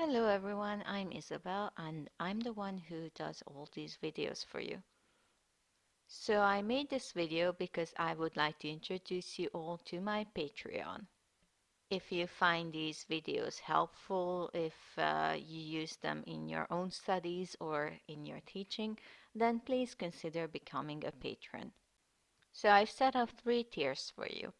Hello everyone, I'm Isabel and I'm the one who does all these videos for you. So I made this video because I would like to introduce you all to my Patreon. If you find these videos helpful, if you use them in your own studies or in your teaching, then please consider becoming a patron. So I've set up 3 tiers for you.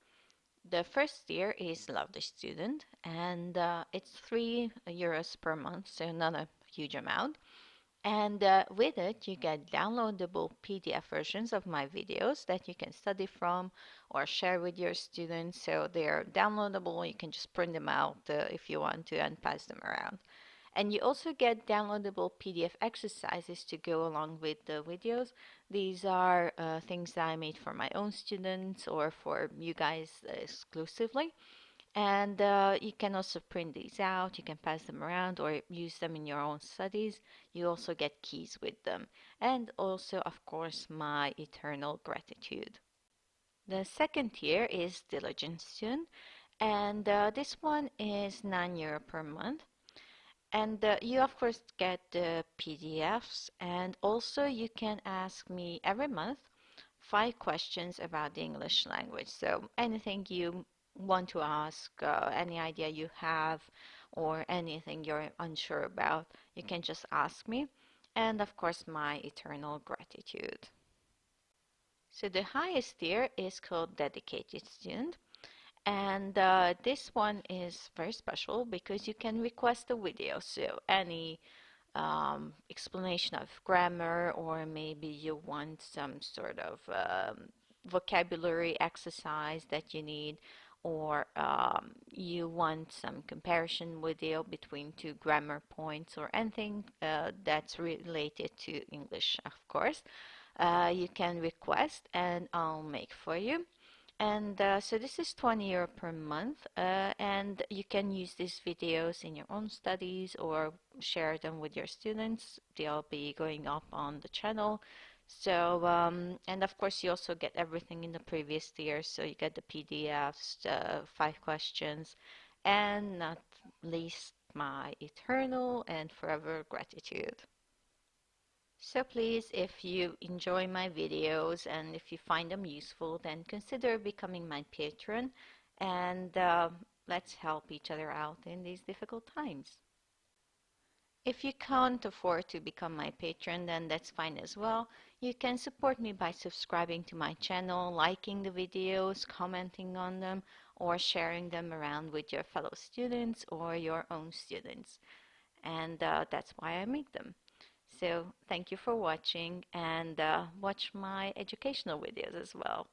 The first tier is Love the Student, and it's €3 per month, so not a huge amount. And with it, you get downloadable PDF versions of my videos that you can study from or share with your students. So they're downloadable. You can just print them out if you want to and pass them around. And you also get downloadable PDF exercises to go along with the videos. These are things that I made for my own students or for you guys exclusively. And you can also print these out, you can pass them around or use them in your own studies. You also get keys with them. And also, of course, my eternal gratitude. The second tier is Diligence Student, and this one is €9 per month. And you, of course, get the PDFs, and also you can ask me every month 5 questions about the English language. So anything you want to ask, any idea you have, or anything you're unsure about, you can just ask me. And of course, my eternal gratitude. So the highest tier is called Dedicated Student. And this one is very special because you can request a video. So any explanation of grammar, or maybe you want some sort of vocabulary exercise that you need, or you want some comparison video between 2 grammar points, or anything that's related to English, of course. You can request and I'll make for you. And so this is €20 per month, and you can use these videos in your own studies or share them with your students. They'll be going up on the channel. So, and of course, you also get everything in the previous tier. So you get the PDFs, the 5 questions, and not least my eternal and forever gratitude. So please, if you enjoy my videos and if you find them useful, then consider becoming my patron, and let's help each other out in these difficult times. If you can't afford to become my patron, then that's fine as well. You can support me by subscribing to my channel, liking the videos, commenting on them, or sharing them around with your fellow students or your own students. And that's why I make them. So thank you for watching, and watch my educational videos as well.